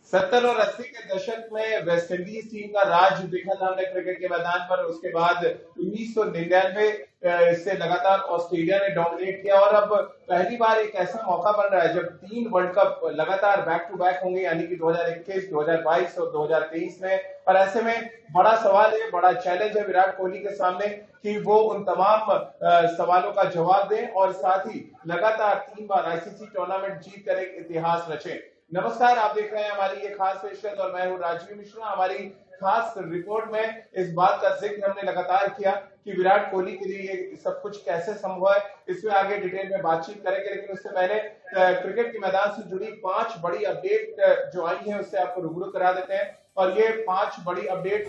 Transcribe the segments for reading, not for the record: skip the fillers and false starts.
70 और 80 के दशक में वेस्टइंडीज टीम का राज देखा था हमने क्रिकेट के मैदान पर। उसके बाद 1999 से लगातार ऑस्ट्रेलिया ने डोमिनेट किया और अब पहली बार एक ऐसा मौका बन रहा है जब 3 वर्ल्ड कप लगातार बैक टू बैक होंगे, यानी कि 2021, 2022 और 2023 में। और ऐसे में बड़ा सवाल है, बड़ा चैलेंज है विराट कोहली के सामने कि वो उन तमाम सवालों का जवाब दें और साथ ही लगातार 3 बार आईसीसी टूर्नामेंट जीत कर एक इतिहास रचे। नमस्कार, आप देख रहे हैं हमारी ये खास पेशकश और मैं हूं राजवीर मिश्रा। हमारी खास रिपोर्ट में इस बात का जिक्र हमने लगातार किया कि विराट कोहली के लिए ये सब कुछ कैसे संभव है, इसमें आगे डिटेल में बातचीत करेंगे। लेकिन उससे पहले क्रिकेट के मैदान से जुड़ी 5 बड़ी अपडेट जो आई है उससे आपको रूबरू करा देते हैं। और ये 5 बड़ी अपडेट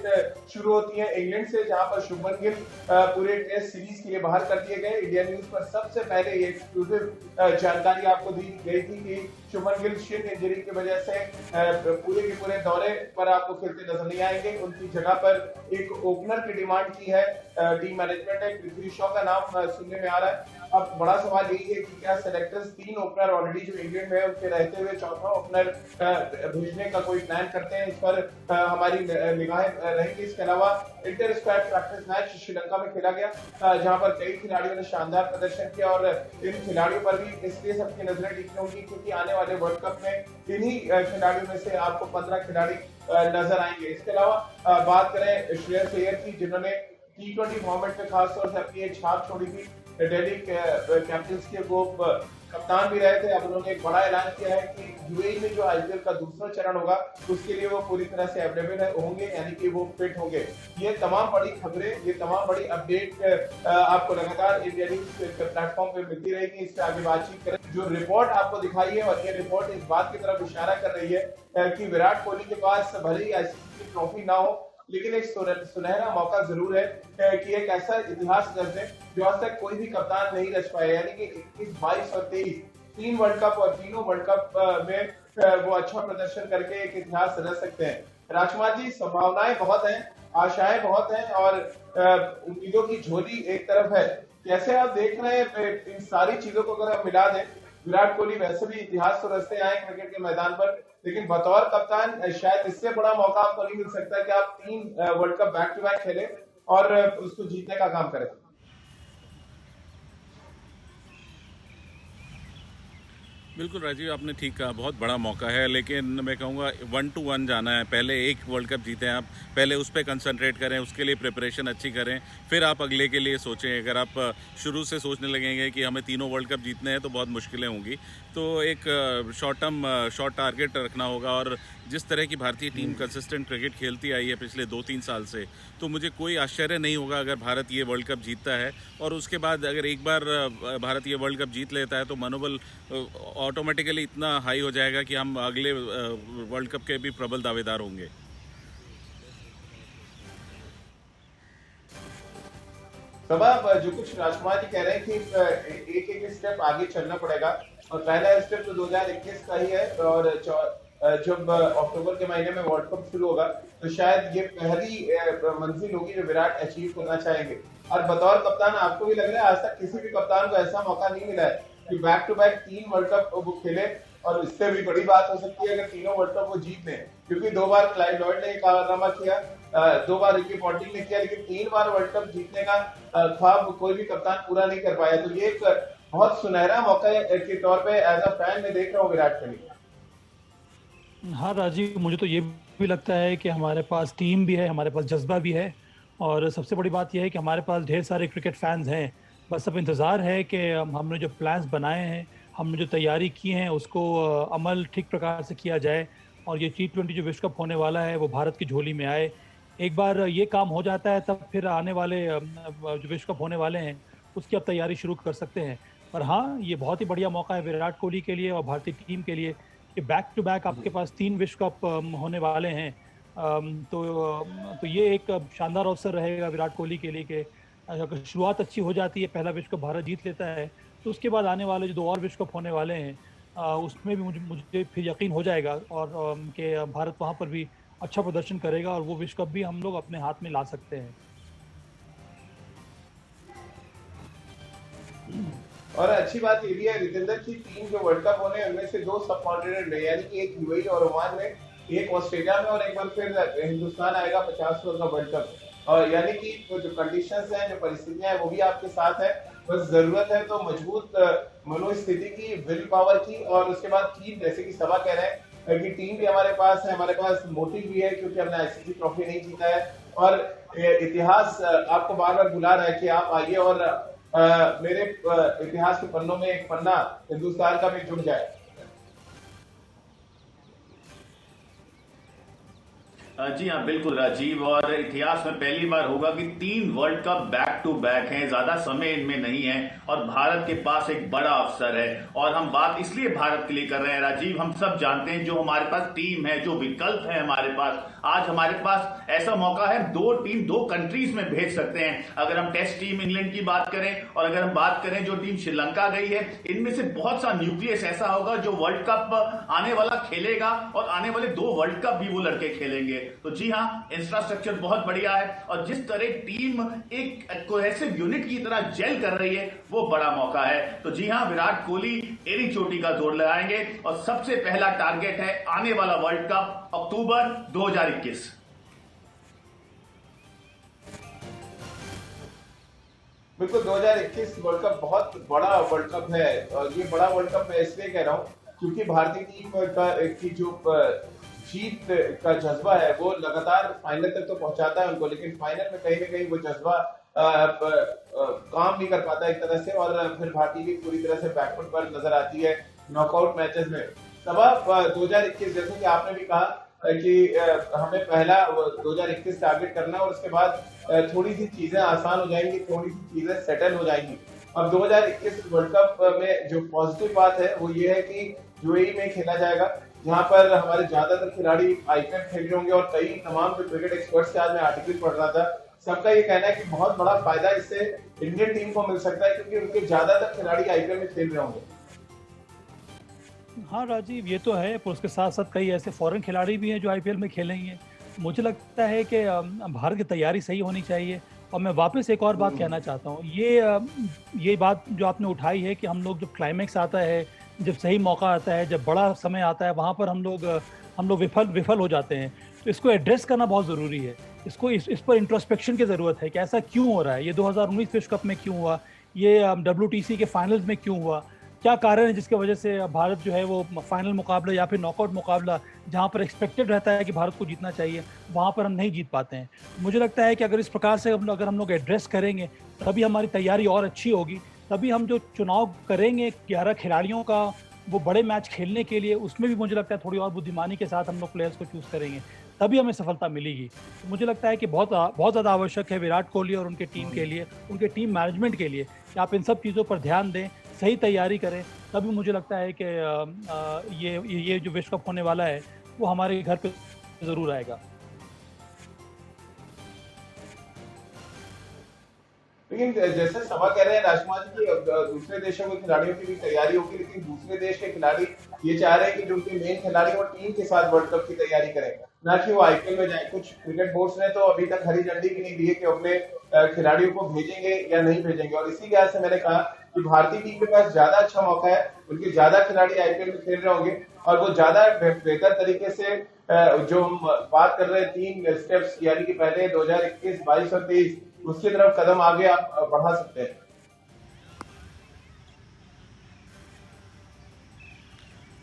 शुरू होती है इंग्लैंड से, जहां पर शुभमन गिल पूरे टेस्ट सीरीज के लिए बाहर कर दिए गए। इंडिया न्यूज पर सबसे पहले ये एक्सक्लूसिव जानकारी आपको दी गई थी कि शुभमन गिल शिन इंजरी की वजह से पूरे के पूरे दौरे पर आपको खेलते नजर नहीं आएंगे। उनकी जगह पर एक ओपनर की डिमांड की है टीम मैनेजमेंट ने। पृथ्वी शॉ का नाम सुनने में आ रहा है। अब बड़ा सवाल यही है कि क्या सेलेक्टर्स 3 ओपनर ऑलरेडी जो इंग्लैंड में है उनके रहते हुए चौथा ओपनर भेजने का कोई प्लान करते हैं, इस पर हमारी निगाहें रहेंगी। इसके अलावा inter squad practice match Sri Lanka में खेला गया, जहां पर कई खिलाड़ियों ने शानदार प्रदर्शन किया और इन खिलाड़ियों पर भी इसलिए सबकी नजरें टिकी होंगी क्योंकि आने वाले वर्ल्ड कप में इन्हीं खिलाड़ियों में से आपको 15 खिलाड़ी नजर आएंगे। इसके अलावा बात करें श्रेयस अय्यर की, जिन्होंने T20 फॉर्मेट में खासतौर से अपनी एक छाप छोड़ी थी। दिल्ली कैपिटल्स के वो कप्तान भी रहे थे। अब उन्होंने एक बड़ा ऐलान किया है कि यूएई में जो आईपीएल का दूसरा चरण होगा उसके लिए वो पूरी तरह से अवेलेबल होंगे, यानी कि वो फिट होंगे। ये तमाम बड़ी खबरें, ये तमाम बड़ी अपडेट आपको लगातार इंडिया न्यूज प्लेटफॉर्म पे मिलती रहेगी। इससे आगे बातचीत करें। जो रिपोर्ट आपको दिखाई है और ये रिपोर्ट इस बात की तरफ इशारा कर रही है कि विराट कोहली के पास भले ही आईसीसी की ट्रॉफी ना हो, लेकिन एक सुनहरा मौका जरूर है कि एक ऐसा इतिहास रच दें जो आज तक कोई भी कप्तान नहीं रच पाया, यानी कि 21, 22 और 23 3 वर्ल्ड कप और तीनों वर्ल्ड कप में वो अच्छा प्रदर्शन करके एक इतिहास रच सकते हैं। राजकुमार जी, संभावनाएं बहुत हैं, आशाएं बहुत हैं और उम्मीदों की झोली एक तरफ है। कैसे आप देख रहे हैं इन सारी चीजों को अगर हम मिला दें? विराट कोहली वैसे भी इतिहास तो रचते आए क्रिकेट के मैदान पर, लेकिन बतौर कप्तान शायद इससे बड़ा मौका आपको नहीं मिल सकता कि आप 3 world cup back to back खेलें और उसको जीतने का काम करें। बिल्कुल राजीव, आपने ठीक कहा, बहुत बड़ा मौका है। लेकिन मैं कहूँगा 1 to 1 जाना है। पहले एक वर्ल्ड कप जीतें आप, पहले उस पर कंसंट्रेट करें, उसके लिए प्रिपरेशन अच्छी करें, फिर आप अगले के लिए सोचें। अगर आप शुरू से सोचने लगेंगे कि हमें तीनों वर्ल्ड कप जीतने हैं तो बहुत मुश्किलें होंगी। तो एक शॉर्ट टारगेट रखना होगा। और जिस तरह की भारतीय टीम कंसिस्टेंट क्रिकेट खेलती आई है पिछले 2-3 साल से, तो मुझे कोई आश्चर्य नहीं होगा अगर भारत ये वर्ल्ड कप जीतता है। और उसके बाद अगर एक बार भारत ये वर्ल्ड कप जीत लेता है तो मनोबल ऑटोमेटिकली इतना हाई हो जाएगा कि हम अगले वर्ल्ड कप के भी प्रबल दावेदार होंगे। सबा, जो कुछ राजकुमार जी कह रहे हैं कि एक एक स्टेप आगे चलना पड़ेगा और पहला स्टेप तो 2021 का ही है और जब अक्टूबर के महीने में वर्ल्ड कप शुरू होगा तो शायद ये पहली मंजिल होगी जो विराट अचीव करना चाहेंगे। और बतौर कप्तान आपको भी लग रहा है आज तक किसी भी कप्तान को ऐसा मौका नहीं मिला है कि back to back 3 world cup वो खेले, और इससे भी बड़ी बात हो सकती है अगर तीनों वर्ल्ड कप वो जीत लें, क्योंकि 2 बार क्लाइव लॉयड ने कारनामा किया, 2 बार रिकी पॉन्टिंग ने किया, लेकिन 3 बार वर्ल्ड कप जीतने का ख्वाब कोई भी कप्तान पूरा नहीं कर पाया। तो ये एक बहुत सुनहरा मौका के तौर पे एज अ फैन मैं देख रहा हूँ विराट कोहली। हाँ राजीव, मुझे तो ये भी लगता है कि हमारे पास टीम भी है, हमारे पास जज्बा भी है और सबसे बड़ी बात यह है कि हमारे पास ढेर सारे क्रिकेट फैंस हैं। बस अब इंतज़ार है कि हमने जो प्लान्स बनाए हैं, हमने जो तैयारी की हैं, उसको अमल ठीक प्रकार से किया जाए और ये T20 जो विश्व कप होने वाला है वो भारत की झोली में आए। एक बार ये काम हो जाता है तब फिर आने वाले जो विश्व कप होने वाले हैं उसकी अब तैयारी शुरू कर सकते हैं। पर हाँ, ये बहुत ही बढ़िया मौका है विराट कोहली के लिए और भारतीय टीम के लिए कि बैक टू बैक आपके पास 3 विश्व कप होने वाले हैं। तो ये एक शानदार अवसर रहेगा विराट कोहली के लिए कि अगर शुरुआत अच्छी हो जाती है, पहला विश्व कप भारत जीत लेता है, तो उसके बाद आने वाले जो 2 और विश्व कप होने वाले हैं उसमें भी मुझे फिर यकीन हो जाएगा और कि भारत वहाँ पर भी अच्छा प्रदर्शन करेगा और वो विश्व कप भी हम लोग अपने हाथ में ला सकते हैं। और अच्छी बात ये भी है रितेंद्र की 3 जो वर्ल्ड कप होने हैं उनमें से 2 सब कॉन्टिनेंट में, यानी कि एक यूएई और ओमान में एक ऑस्ट्रेलिया में और एक बार फिर हिंदुस्तान आएगा 50 ओवर का वर्ल्ड कप। और यानी कि वो जो कंडीशंस हैं, जो परिस्थितियां हैं, वो भी आपके साथ है। बस जरूरत है तो मजबूत मनोस्थिति की, विल पावर की, और उसके बाद टीम, जैसे कि सबा कह रहे हैं कि टीम भी हमारे पास है, हमारे पास मोटिव भी है, क्योंकि हमने आईसीसी ट्रॉफी नहीं जीता है। और इतिहास आपको बार बार बुला रहा है कि आप आइए और मेरे इतिहास के पन्नों में एक पन्ना हिंदुस्तान का भी जुड़ जाए। जी हाँ, बिल्कुल राजीव, और इतिहास में पहली बार होगा कि 3 world cup back to back हैं, ज्यादा समय इनमें नहीं है और भारत के पास एक बड़ा अवसर है। और हम बात इसलिए भारत के लिए कर रहे हैं राजीव, हम सब जानते हैं जो हमारे पास टीम है, जो विकल्प है हमारे पास, आज हमारे पास ऐसा मौका है 2 टीम 2 कंट्रीज में भेज सकते हैं। अगर हम टेस्ट टीम इंग्लैंड की बात करें और अगर हम बात करें जो टीम श्रीलंका गई है, इनमें से बहुत सा न्यूक्लियस ऐसा होगा जो वर्ल्ड कप आने वाला खेलेगा और आने वाले 2 वर्ल्ड कप भी वो लड़के खेलेंगे। तो जी हाँ, इंफ्रास्ट्रक्चर बहुत बढ़िया है और जिस तरह टीम एक कोहेसिव यूनिट की तरह जेल कर रही है, वो बड़ा मौका है। तो जी हाँ, विराट कोहली एड़ी चोटी का जोर लगाएंगे और सबसे पहला टारगेट है आने वाला वर्ल्ड कप अक्टूबर 2021। बिल्कुल, 2021 वर्ल्ड कप बहुत बड़ा वर्ल्ड कप है। और ये बड़ा वर्ल्ड कप मैं इसलिए कह रहा हूँ क्योंकि भारतीय टीम की जो जीत का जज्बा है, वो लगातार फाइनल तक तो पहुंचाता है उनको, लेकिन फाइनल में कहीं ना कहीं वो जज्बा काम नहीं कर पाता एक तरह से, और फिर भारतीय टीम पूरी तरह से बैकफुट पर नजर आती है नॉकआउट मैचेस में। सबा 2021, जैसे कि आपने भी कहा कि हमें पहला 2021 टारगेट करना है और उसके बाद थोड़ी सी चीजें आसान हो जाएंगी, थोड़ी सी चीजें सेटल हो जाएंगी। अब 2021 वर्ल्ड कप में जो पॉजिटिव बात है वो ये है कि यूएई में खेला जाएगा, जहां पर हमारे ज्यादातर खिलाड़ी आईपीएल खेल रहे होंगे। और कई तमाम जो क्रिकेट एक्सपर्ट्स के आज मैं आर्टिकल पढ़ रहा था, सबका ये कहना है कि बहुत बड़ा फायदा इससे इंडियन टीम को मिल सकता है, क्योंकि उनके ज्यादातर खिलाड़ी आईपीएल में खेल रहे होंगे। हाँ राजीव, ये तो है, पर उसके साथ साथ कई ऐसे फॉरेन खिलाड़ी भी हैं जो आईपीएल में खेलेंगे। मुझे लगता है कि भारत की तैयारी सही होनी चाहिए। और मैं वापस एक और बात कहना चाहता हूँ, ये बात जो आपने उठाई है कि हम लोग जब क्लाइमेक्स आता है, जब सही मौका आता है, जब बड़ा समय आता है, वहाँ पर हम लोग विफल हो जाते हैं। तो इसको एड्रेस करना बहुत ज़रूरी है। इस पर इंट्रोस्पेक्शन की ज़रूरत है कि ऐसा क्यों हो रहा है, ये 2019 विश्व कप में क्यों हुआ, ये WTC के फाइनल्स में क्यों हुआ, क्या कारण है जिसकी वजह से भारत जो है वो फाइनल मुकाबला या फिर नॉकआउट मुकाबला, जहाँ पर एक्सपेक्टेड रहता है कि भारत को जीतना चाहिए, वहाँ पर हम नहीं जीत पाते हैं। मुझे लगता है कि अगर इस प्रकार से अगर हम लोग एड्रेस करेंगे, तभी हमारी तैयारी और अच्छी होगी। तभी हम जो चुनाव करेंगे 11 खिलाड़ियों का वो बड़े मैच खेलने के लिए, उसमें भी मुझे लगता है थोड़ी और बुद्धिमानी के साथ हम लोग प्लेयर्स को चूज़ करेंगे, तभी हमें सफलता मिलेगी। तो मुझे लगता है कि बहुत ज़्यादा आवश्यक है विराट कोहली और उनके टीम के लिए, उनके टीम मैनेजमेंट के लिए, कि आप इन सब चीज़ों पर ध्यान दें, सही तैयारी करें। तभी मुझे लगता है कि ये जो विश्व कप होने वाला है वो हमारे घर पे ज़रूर आएगा। लेकिन जैसे सभा कह रहे हैं राजकुमार जी की दूसरे देशों के खिलाड़ियों की भी तैयारी होगी, लेकिन दूसरे देश के खिलाड़ी ये चाह रहे हैं कि जो उनके मेन खिलाड़ी वो टीम के साथ वर्ल्ड कप की तैयारी करें, ना कि वो आईपीएल में जाए। कुछ क्रिकेट बोर्ड्स ने तो अभी तक हरी झंडी भी नहीं दी है कि अपने खिलाड़ियों को भेजेंगे या नहीं भेजेंगे। और इसी लिहाज से मैंने कहा कि भारतीय टीम के पास ज्यादा अच्छा मौका है, उनके ज्यादा खिलाड़ी आईपीएल में खेल रहे होंगे और वो ज्यादा बेहतर तरीके से जो हम बात कर रहे हैं 3 स्टेप्स, यानी कि पहले 2021, 22 और 23, उसकी तरफ कदम आगे आप बढ़ा सकते हैं।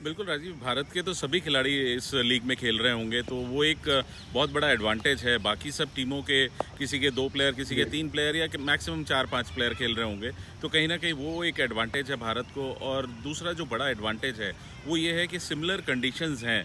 बिल्कुल राजीव, भारत के तो सभी खिलाड़ी इस लीग में खेल रहे होंगे, तो वो एक बहुत बड़ा एडवांटेज है। बाकी सब टीमों के किसी के 2 प्लेयर, किसी के 3 प्लेयर या मैक्सिमम 4-5 प्लेयर खेल रहे होंगे, तो कहीं ना कहीं वो एक एडवांटेज है भारत को। और दूसरा जो बड़ा एडवांटेज है वो ये है कि सिमिलर कंडीशंस हैं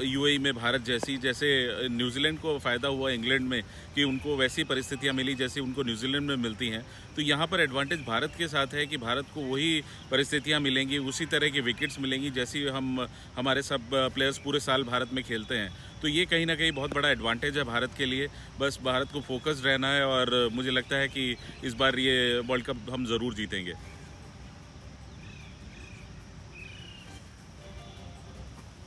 यूएई में भारत जैसी, जैसे न्यूजीलैंड को फ़ायदा हुआ इंग्लैंड में कि उनको वैसी परिस्थितियां मिली जैसी उनको न्यूजीलैंड में मिलती हैं। तो यहाँ पर एडवांटेज भारत के साथ है कि भारत को वही परिस्थितियां मिलेंगी, उसी तरह की विकेट्स मिलेंगी जैसी हमारे सब प्लेयर्स पूरे साल भारत में खेलते हैं। तो ये कहीं ना कहीं बहुत बड़ा एडवांटेज है भारत के लिए। बस भारत को फोकस्ड रहना है और मुझे लगता है कि इस बार ये वर्ल्ड कप हम ज़रूर जीतेंगे।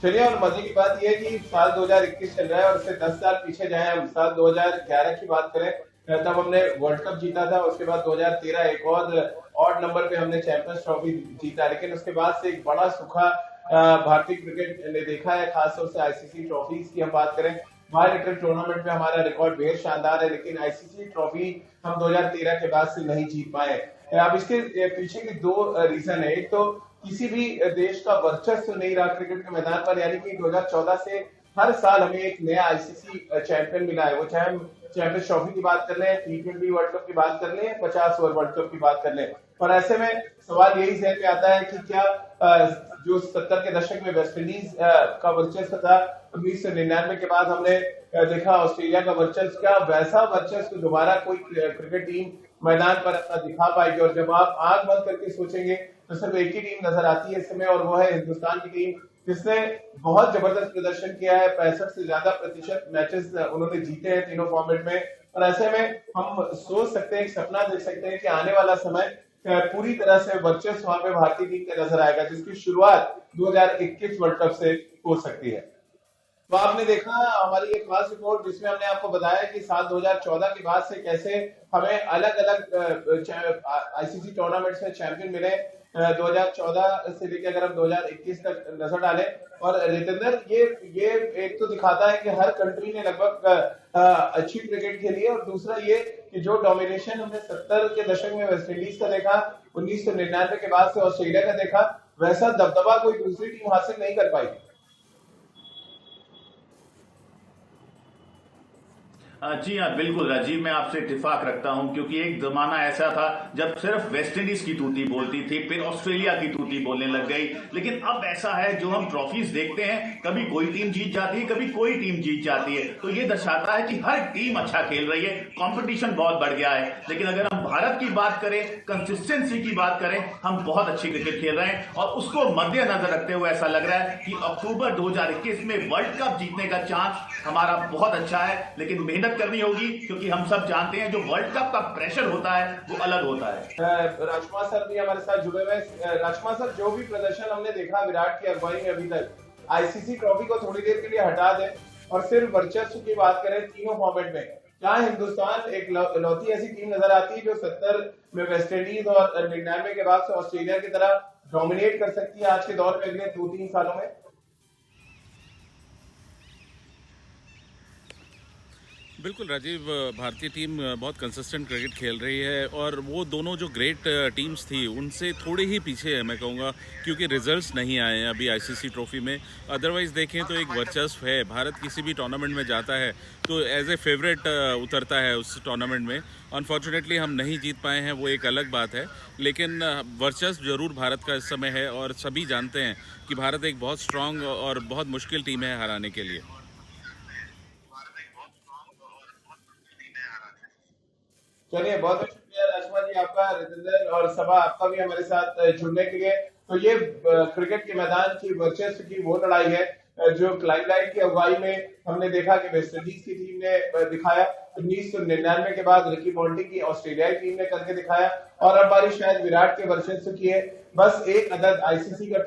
चलिए, और मजे की बात यह है कि साल 2021 चल रहा है और उससे 10 साल पीछे जाए, हम साल 2011 की बात करें, तब हमने वर्ल्ड कप जीता था। उसके बाद 2013 एक और ऑड नंबर पे हमने चैंपियंस ट्रॉफी जीता, लेकिन उसके बाद से एक बड़ा सूखा भारतीय क्रिकेट ने देखा है, खासतौर से आईसीसी ट्रॉफीज की हम बात करें। बायोलेटरल टूर्नामेंट में हमारा रिकॉर्ड बेहद शानदार है, लेकिन आईसीसी ट्रॉफी हम 2013 के बाद से नहीं जीत पाए। अब इसके पीछे की दो रीजन है। एक तो किसी भी देश का वर्चस्व नहीं रहा क्रिकेट के मैदान पर, यानी कि 2014 से हर साल हमें एक नया आईसीसी चैंपियन मिला है। वो चाहे हम चैंपियंस ट्रॉफी की बात कर लें, T20 वर्ल्ड कप की बात कर लें, 50 ओवर वर्ल्ड कप की बात कर लें। पर ऐसे में सवाल यही जहन में आता है कि क्या जो 70 के दशक में वेस्टइंडीज का वर्चस्व था, 1999 के बाद हमने देखा ऑस्ट्रेलिया का वर्चस्व, क्या वैसा वर्चस्व दोबारा कोई क्रिकेट टीम मैदान पर अपना दिखा पाएगी? और जब आप आंख बंद करके सोचेंगे तो सिर्फ एक ही टीम नजर आती है इस समय, और वो है हिंदुस्तान की टीम, जिसने बहुत जबरदस्त प्रदर्शन किया है। 65 से ज्यादा प्रतिशत मैचेस उन्होंने जीते हैं तीनों फॉर्मेट में। और ऐसे में हम सोच सकते हैं, एक सपना देख सकते हैं कि आने वाला समय पूरी तरह से वर्चस्व वहां पे भारतीय टीम का नजर आएगा, जिसकी शुरुआत 2021 वर्ल्ड कप से हो सकती है। तो आपने देखा हमारी एक खास रिपोर्ट जिसमें हमने आपको बताया कि साल 2014 के बाद से कैसे हमें अलग अलग आईसीसी टूर्नामेंट्स में चैंपियन मिले। 2014 से लेकर अगर हम 2021 तक नजर डालें, और रितेंद्र ये एक तो दिखाता है कि हर कंट्री ने लगभग अच्छी क्रिकेट खेली है, और दूसरा ये कि जो डोमिनेशन हमने 70 के दशक में वेस्टइंडीज का देखा, 1999 के बाद से ऑस्ट्रेलिया का देखा, वैसा दबदबा कोई दूसरी टीम हासिल नहीं कर पाई। जी हाँ, बिल्कुल राजीव, मैं आपसे इत्तेफाक रखता हूं, क्योंकि एक जमाना ऐसा था जब सिर्फ वेस्टइंडीज की तूती बोलती थी, फिर ऑस्ट्रेलिया की तूती बोलने लग गई। लेकिन अब ऐसा है, जो हम ट्रॉफीज देखते हैं, कभी कोई टीम जीत जाती है, कभी कोई टीम जीत जाती है, तो ये दर्शाता है कि हर टीम अच्छा खेल रही है, कंपटीशन बहुत बढ़ गया है। लेकिन अगर हम भारत की बात करें, कंसिस्टेंसी की बात करें, हम बहुत अच्छी क्रिकेट खेल रहे हैं, और उसको मद्देनजर रखते हुए ऐसा लग रहा है कि अक्टूबर 2021 में वर्ल्ड कप जीतने का चांस हमारा बहुत अच्छा है। लेकिन मेहनत करनी होगी, क्योंकि हम सब जानते हैं जो वर्ल्ड कप का प्रेशर होता है वो अलग होता है। राजकुमार सर भी हमारे साथ जुड़े हुए। राजकुमार सर, जो भी प्रदर्शन हमने देखा विराट की अगुवाई में अभी तक, आईसीसी ट्रॉफी को थोड़ी देर के लिए हटा दें और सिर्फ वर्चस्व की बात करें तीनों फॉर्मेट में, क्या हिंदुस्तान एक इकलौती ऐसी टीम नजर आती है जो 70 में वेस्टइंडीज और 99 के बाद से ऑस्ट्रेलिया की तरह डोमिनेट कर सकती है आज के दौर में अगले 2-3 सालों में? बिल्कुल राजीव, भारतीय टीम बहुत कंसिस्टेंट क्रिकेट खेल रही है, और वो दोनों जो ग्रेट टीम्स थी उनसे थोड़ी ही पीछे है मैं कहूँगा, क्योंकि रिजल्ट्स नहीं आए हैं अभी आईसीसी ट्रॉफी में। अदरवाइज़ देखें तो एक वर्चस्व है, भारत किसी भी टूर्नामेंट में जाता है तो एज ए फेवरेट उतरता है उस टूर्नामेंट में। अनफॉर्चुनेटली हम नहीं जीत पाए हैं, वो एक अलग बात है, लेकिन वर्चस्व जरूर भारत का इस समय है, और सभी जानते हैं कि भारत एक बहुत स्ट्रांग और बहुत मुश्किल टीम है हराने के लिए। चलिए, बहुत बहुत शुक्रिया राजकुमार जी आपका, रितेंद्र और सभा आपका भी हमारे साथ जुड़ने के लिए। तो ये क्रिकेट के मैदान की वर्चस्व की वो लड़ाई है जो क्लाइव की अगुवाई में हमने देखा कि वेस्टइंडीज की टीम ने दिखाया, 1999 के बाद रिकी पॉन्टिंग की ऑस्ट्रेलियाई टीम ने करके दिखाया, और अब बारी शायद विराट के वर्चस्व की है। बस एक अदद आईसीसी का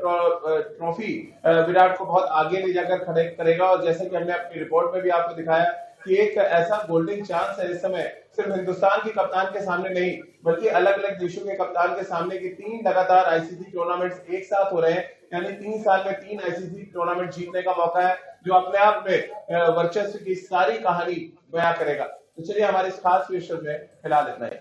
ट्रॉफी विराट को बहुत आगे ले जाकर खड़े करेगा। और जैसे कि हमने अपनी रिपोर्ट में भी आपको दिखाया कि एक ऐसा गोल्डन चांस है इस समय, सिर्फ हिंदुस्तान के कप्तान के सामने नहीं, बल्कि अलग अलग देशों के कप्तान के सामने, की 3 लगातार आईसीसी टूर्नामेंट्स एक साथ हो रहे हैं, यानी 3 साल में 3 आईसीसी टूर्नामेंट जीतने का मौका है, जो अपने आप में वर्चस्व की सारी कहानी बयां करेगा। तो चलिए, हमारे इस खास विषय में फिलहाल इतना ही।